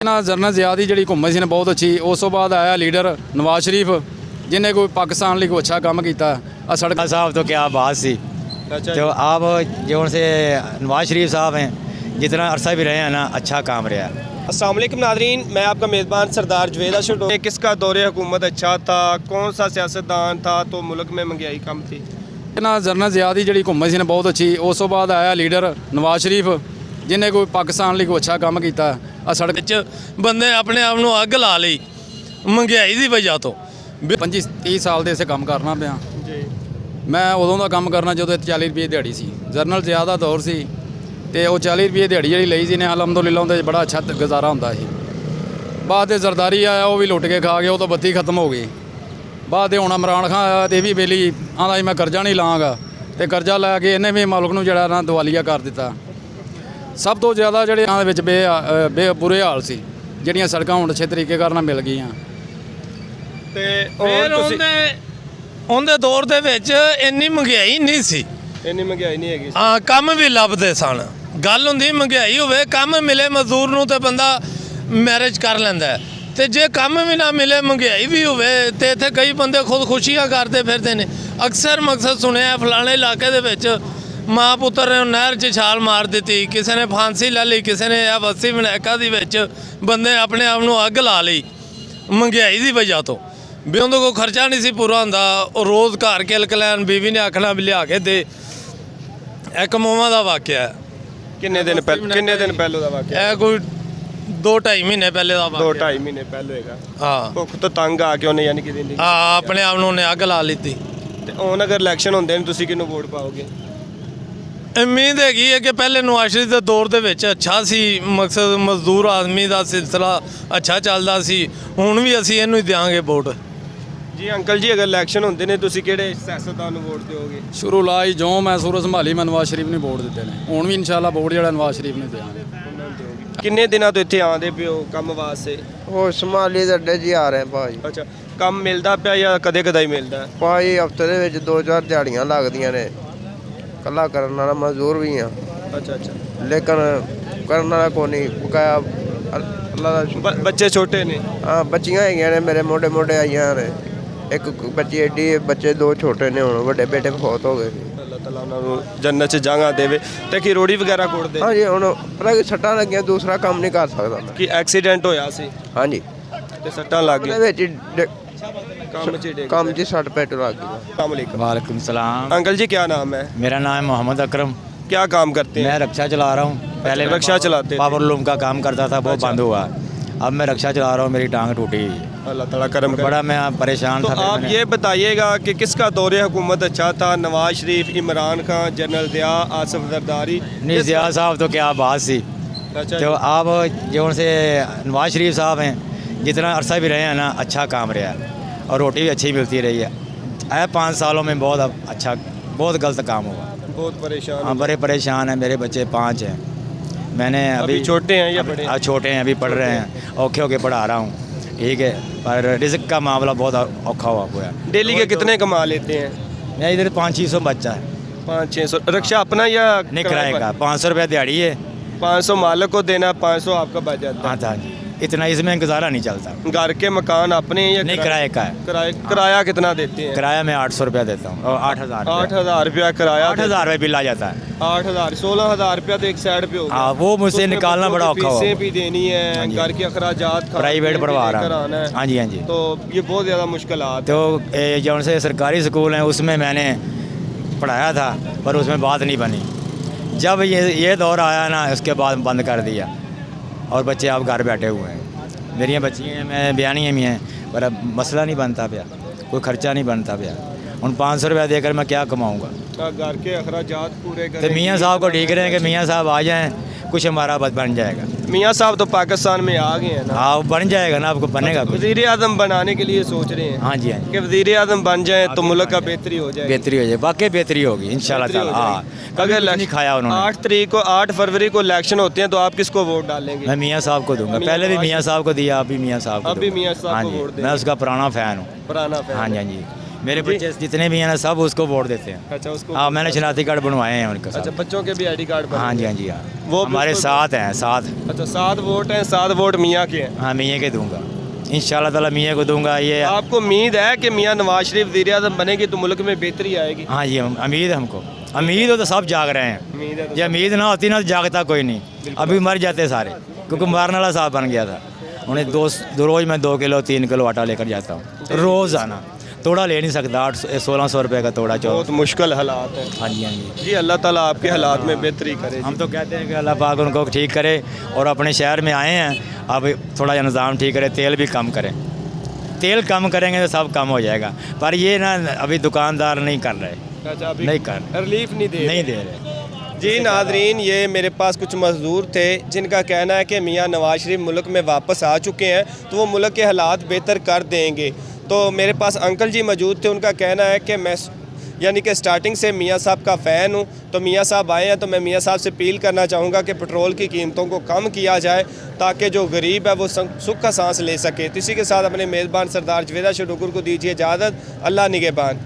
General Zia की जी घुम्मन सी ने बहुत अच्छी। उस तो बाद आया लीडर नवाज शरीफ जिन्हें कोई पाकिस्तान लिए कोई अच्छा काम किया। सड़क साहब तो क्या बात सी। अच्छा तो आप जो उनसे नवाज शरीफ साहब हैं, जितना अरसा भी रहे हैं ना, अच्छा काम रहा है। अस्सलाम वालेकुम नादरीन, मैं आपका मेज़बान सरदार जवेद अशरफ। किसका दौरे हुकूमत अच्छा था, कौन सा सियासतदान था तो मुल्क में महंगाई कम थी? जनरल ज़िया की जी घुम्मन सी ने बहुत अच्छी। उस तो बाद आया लीडर नवाज शरीफ जिन्हें कोई पाकिस्तान लिए कोई अच्छा काम किया। सड़क बंदे अपने आप को अग ला ली महंगाई की वजह तो 25-30 साल से इसे काम करना पाया जी। मैं उदों का काम करना जो 40 रुपये दिहाड़ी सी। जनरल ज़िया का दौर सी तो वो 40 रुपये दिहाड़ी जी ली सी ने अलहमदुलिल्लाह उन्हें बड़ा अच्छा गुजारा होंदा सी। बाद जरदारी आया वो भी लुट के खा गया, वो तो बत्ती खत्म हो गई। बाद हूँ इमरान खान आया तो भी बेली आंदा मैं करजा नहीं लाँगा, तो करजा लैके इन्हें भी मुल्क नूं जिहड़ा ना दिवालिया कर दिता। सब तो ज़्यादा ਜਿਹੜੇ बे बुरे हाल सी, ਜਿਹੜੀਆਂ सड़कां ਹੁਣ अच्छे तरीके ਨਾਲ मिल ਗਈਆਂ। ਤੇ ਫਿਰ ਉਹਦੇ ਦੌਰ ਦੇ ਵਿੱਚ ਇੰਨੀ ਮਹਿੰਗਾਈ ਨਹੀਂ ਸੀ, ਇੰਨੀ ਮਹਿੰਗਾਈ ਨਹੀਂ ਹੈਗੀ। ਹਾਂ ਕੰਮ ਵੀ ਲੱਭਦੇ ਸਨ। ਗੱਲ ਹੁੰਦੀ ਮਹਿੰਗਾਈ ਹੋਵੇ, ਕੰਮ ਮਿਲੇ ਮਜ਼ਦੂਰ ਨੂੰ ਤੇ ਬੰਦਾ ਮੈਰਿਜ ਕਰ ਲੈਂਦਾ, ਤੇ ਜੇ ਕੰਮ ਵੀ ਨਾ ਮਿਲੇ ਮਹਿੰਗਾਈ ਵੀ ਹੋਵੇ ਤੇ ਇੱਥੇ ਕਈ ਬੰਦੇ ਖੁਦਕੁਸ਼ੀਆਂ ਕਰਦੇ ਫਿਰਦੇ ਨੇ। ਅਕਸਰ ਮਕਸਦ ਸੁਣਿਆ ਫਲਾਣੇ ਇਲਾਕੇ ਦੇ ਵਿੱਚ ਮਾਂ ਪੁੱਤਰ ਨੇ ਨਹਿਰ 'ਚ ਛਾਲ ਮਾਰ ਦਿੱਤੀ, ਕਿਸੇ ਨੇ ਫਾਂਸੀ ਲੈ ਲਈ, ਕਿਸੇ ਨੇ ਇਹ ਬੱਸੀ ਵਿਨਾਇਕਾ ਦੇ ਵਿੱਚ ਬੰਦੇ ਆਪਣੇ ਆਪ ਨੂੰ ਅੱਗ ਲਾ ਲਈ ਮਹਿੰਗਾਈ ਦੀ ਵਜ੍ਹਾ ਤੋਂ। ਵੀ ਉਹਦੇ ਕੋਲ ਖਰਚਾ ਨਹੀਂ ਸੀ ਪੂਰਾ ਹੁੰਦਾ, ਉਹ ਰੋਜ਼ ਘਰ ਕੇ ਲਕਲੈਨ ਬੀਵੀ ਨੇ ਆਖਣਾ ਵੀ ਲਿਆ ਕੇ ਦੇ। ਇੱਕ ਮੋਵਾਂ ਦਾ ਵਾਕਿਆ ਹੈ। ਕਿੰਨੇ ਦਿਨ ਪਹਿਲੋਂ ਦਾ ਵਾਕਿਆ? ਇਹ ਕੋਈ 2-2.5 ਮਹੀਨੇ ਪਹਿਲੇ ਦਾ ਵਾਕਿਆ। 2-2.5 ਮਹੀਨੇ ਪਹਿਲੋਂ ਹੈਗਾ। ਹਾਂ, ਭੁੱਖ ਤੋਂ ਤੰਗ ਆ ਕੇ ਉਹਨੇ ਯਾਨੀ ਕਿ ਦਿਨ ਹਾਂ ਆਪਣੇ ਆਪ ਨੂੰ ਉਹਨੇ ਅੱਗ ਲਾ ਲਿੱਤੀ। ਤੇ ਹੁਣ ਅਗਰ ਇਲੈਕਸ਼ਨ ਹੁੰਦੇ ਨੇ ਤੁਸੀਂ ਕਿਹਨੂੰ ਵੋਟ ਪਾਓਗੇ? ਉਮੀਦ ਹੈਗੀ ਹੈ ਕਿ ਪਹਿਲੇ ਨਵਾਜ਼ ਸ਼ਰੀਫ ਦੇ ਦੌਰ ਦੇ ਵਿੱਚ ਅੱਛਾ ਸੀ, ਮਕਸਦ ਮਜ਼ਦੂਰ ਆਦਮੀ ਦਾ ਸਿਲਸਿਲਾ ਅੱਛਾ ਚੱਲਦਾ ਸੀ। ਹੁਣ ਵੀ ਅਸੀਂ ਇਹਨੂੰ ਹੀ ਦਿਆਂਗੇ ਵੋਟ। ਜੀ ਅੰਕਲ ਜੀ, ਅਗਰ ਇਲੈਕਸ਼ਨ ਹੁੰਦੇ ਨੇ ਤੁਸੀਂ ਕਿਹੜੇ ਸਿਆਸਤਦਾਨ ਨੂੰ ਵੋਟ ਦਿਓਗੇ? ਸ਼ੁਰੂ ਲਾਈ ਜੋ ਮੈਂ ਸੂਰਤ ਸੰਭਾਲੀ ਮੈਂ ਨਵਾਜ਼ ਸ਼ਰੀਫ ਨੂੰ ਵੋਟ ਦਿੱਤੇ ਨੇ। ਹੁਣ ਵੀ ਇਨਸ਼ਾਅੱਲਾ ਵੋਟ ਜਿਹੜਾ ਨਵਾਜ਼ ਸ਼ਰੀਫ ਨੂੰ ਦਿਆਂਗੇ। ਕਿੰਨੇ ਦਿਨਾਂ ਤੋਂ ਇੱਥੇ ਆਉਂਦੇ ਪਿਓ ਕੰਮ ਵਾਸਤੇ? ਉਹ ਸੰਭਾਲੀ ਦੇ ਅੱਡੇ 'ਚ ਹੀ ਆ ਰਹੇ ਭਾਜੀ। ਅੱਛਾ, ਕੰਮ ਮਿਲਦਾ ਪਿਆ ਜਾਂ ਕਦੇ ਕਦਾਈ ਮਿਲਦਾ? ਭਾਜੀ ਹਫਤੇ ਦੇ ਵਿੱਚ 2-4 ਦਿਹਾੜੀਆਂ ਲੱਗਦੀਆਂ ਨੇ। ਕੱਲਾ ਕਰਨ ਵਾਲਾ ਮਜ਼ਦੂਰ ਵੀ ਆ, ਅੱਛਾ ਅੱਛਾ। ਲੇਕਿਨ ਕਰਨ ਵਾਲਾ ਕੋਈ ਨਹੀਂ। ਬਕਾਇਆ ਅੱਲਾ ਦਾ ਸ਼ੁਕਰ। ਬੱਚੇ ਛੋਟੇ ਨੇ? ਹਾਂ, ਬੱਚੀਆਂ ਹੈਗੀਆਂ ਨੇ ਮੇਰੇ ਮੋਢੇ ਮੋਢੇ ਆਈਆਂ ਨੇ। ਇੱਕ ਬੱਚੀ ਐਡੀ, ਬੱਚੇ 2 ਛੋਟੇ ਨੇ। ਹੁਣ ਵੱਡੇ ਬੇਟੇ ਫੌਤ ਹੋ ਗਏ ਸੀ। ਅੱਲਾਹ ਤਾਲਾ ਉਹਨਾਂ ਨੂੰ ਜੰਨਤ 'ਚ ਜਗ੍ਹਾ ਦੇਵੇ। ਤੇ ਕੀ ਰੋੜੀ ਵਗੈਰਾ ਕੁੱਟਦੇ? ਹਾਂਜੀ, ਹੁਣ ਪਤਾ ਕਿ ਸੱਟਾਂ ਲੱਗੀਆਂ, ਦੂਸਰਾ ਕੰਮ ਨਹੀਂ ਕਰ ਸਕਦਾ ਮੈਂ। ਕੀ ਐਕਸੀਡੈਂਟ ਹੋਇਆ ਸੀ ਹਾਂਜੀ, ਤੇ ਸੱਟਾਂ ਲੱਗ ਉਹਦੇ ਗਈਆਂ? ਵਿੱਚ ਹੀ ਕੰਮ 'ਚ ਸੱਟ ਪੈਟ ਲੱਗ ਗਈ। अस्सलाम वालेकुम। वालेकुम सलाम। अंकल जी क्या नाम है? मेरा नाम है मोहम्मद अकरम। क्या काम करते मैं हैं? रक्षा चला रहा हूँ। पहले मैं रक्षा चलाते थे? पावर लूम का काम करता था, वो अच्छा। बंद हुआ। अब मैं रक्षा चला रहा हूँ, मेरी टांग टूटी। अल्लाह ताला करम करे। बड़ा मैं परेशान तो था। आप ये बताइएगा कि किसका दौरे हुकूमत अच्छा था? नवाज शरीफ, इमरान खान, जनरल ज़िया, आसिफ जरदारी? नहीं, ज़िया साहब तो क्या बात सी। अच्छा तो आप जो उनसे नवाज शरीफ साहब हैं, जितना अरसा भी रहे हैं ना, अच्छा काम रहा है और रोटी भी अच्छी मिलती रही है। 5 सालों में बहुत अच्छा, बहुत गलत काम हुआ। बहुत परेशान। हाँ, बड़े परेशान हैं। मेरे बच्चे 5 हैं। मैंने अभी छोटे हैं या बड़े? छोटे हैं, अभी पढ़ रहे हैं। औखे होके पढ़ा रहा हूँ, ठीक है। पर रिज़्क़ का मामला बहुत औखा हुआ है। डेली के कितने कमा लेते हैं? मैं इधर 500-600 बच्चा है। 500-600 रक्षा अपना या नहीं, किराए का 500 रुपया दिहाड़ी है। 500 मालिक को देना, 500 आपका बच जाता हाँ था जी, इतना इसमें गुजारा नहीं चलता। है। घर के मकान अपने हैं या नहीं, किराए का है। किराया कितना देते हैं? किराया मैं 800 रुपया देता हूँ और 8000 8,000 रुपया किराया। 8000 रुपये बिल आ जाता है। 8,000 16,000 रुपया तो एक साइड पे होगा। हाँ, वो मुझसे उसमें निकालना बच्चों बड़ा की औखा फीसें हुआ। भी देनी है, हाँ जी। घर के अखराजात प्राइवेट पढ़वा रहा कराना हूँ। है। हाँ जी, हाँ जी। तो ये बहुत ज़्यादा मुश्किल तो जो उनसे सरकारी स्कूल हैं उसमें मैंने पढ़ाया था, पर उसमें बात नहीं बनी। जब ये दौर आया ना, उसके बाद बंद कर दिया और बच्चे अब घर बैठे हुए हैं। मेरियाँ बच्चियाँ हैं, मैं बयानी भी हैं, पर अब मसला नहीं बनता पाया, कोई खर्चा नहीं बनता पाया। उन 500 रुपया देकर मैं क्या कमाऊँगा? घर के अखराजात पूरे तो करें। मियाँ साहब को ठीक रहे कि मियाँ साहब आ जाएँ, कुछ हमारा बन जाएगा। मियाँ साहब तो पाकिस्तान में आ गए हैं ना। हाँ, बन जाएगा ना, आपको बनेगा कुछ। वज़ीर आज़म बनाने के लिए सोच रहे हैं? हाँ जी, हाँ जी। कि वज़ीर आज़म बन जाए तो मुल्क का बेहतरी हो जाए। बेहतरी हो जाए, वाकई बेहतरी होगी इंशाल्लाह ताला। हाँ, अगर नहीं खाया उन्होंने। 8 फरवरी को इलेक्शन होते हैं तो आप किसको वोट डालेंगे? मैं मियाँ साहब को दूंगा। पहले भी मियाँ साहब को दिया, अब भी मियाँ साहब को अब भी दूंगा। मियाँ साहब हाँ को जी, वोट देंगे। मैं उसका पुराना फ़ैन हूँ। पुराना फैन हाँ जी, है। हाँ जी। मेरे बच्चे जितने भी हैं ना सब उसको वोट देते हैं। अच्छा उसको हाँ मैंने शनाख्ती कार्ड बनवाए हैं उनका अच्छा सब। बच्चों के भी आईडी कार्ड बने हाँ जी, हुए हाँ जी, हाँ वो हमारे बिल्कुल- साथ हैं, साथ। अच्छा 7 वोट हैं, 7 वोट मियाँ के हैं। हाँ मियाँ के दूंगा, इंशाल्लाह ताला मियाँ को दूंगा। ये आपको उम्मीद है कि मियाँ नवाज शरीफ वज़ीर-ए-आज़म बनेगी तो मुल्क में बेहतरी आएगी? हाँ ये उम्मीद है हमको, उम्मीद हो तो सब जाग रहे हैं। उम्मीद है तो ये उम्मीद ना होती ना तो जागता कोई नहीं, अभी मर जाते सारे, क्योंकि मारने वाला साहब बन गया था। उन्हें दो रोज़ मैं 2 किलो 3 किलो आटा लेकर जाता हूँ रोज़ आना, तोड़ा ले नहीं सकता, 1600 रुपये का तोड़ा चो। बहुत मुश्किल हालात हैं। हाँ जी, हाँ जी। जी अल्लाह ताला आपके हालात में बेहतरी करे। हम तो कहते हैं कि अल्लाह पाक उनको ठीक करे, और अपने शहर में आए हैं अब थोड़ा सा निज़ाम ठीक करे, तेल भी कम करें, तेल कम करेंगे तो सब कम हो जाएगा। पर ये ना अभी दुकानदार नहीं कर रहे, अच्छा अभी नहीं कर रिलीफ नहीं दे नहीं दे रहे। जी नादरीन, ये मेरे पास कुछ मज़दूर थे जिनका कहना है कि मियाँ नवाज शरीफ मुल्क में वापस आ चुके हैं तो वो मुल्क के हालात बेहतर कर देंगे। तो मेरे पास अंकल जी मौजूद थे, उनका कहना है कि मैं यानी कि स्टार्टिंग से मियाँ साहब का फ़ैन हूँ, तो मियाँ साहब आए हैं तो मैं मियाँ साहब से अपील करना चाहूँगा कि पेट्रोल की कीमतों को कम किया जाए ताकि जो गरीब है वो सुख का सांस ले सके। तो इसी के साथ अपने मेज़बान सरदार जवेदा शडुगर को दीजिए इजाज़त। अल्लाह निगहबान।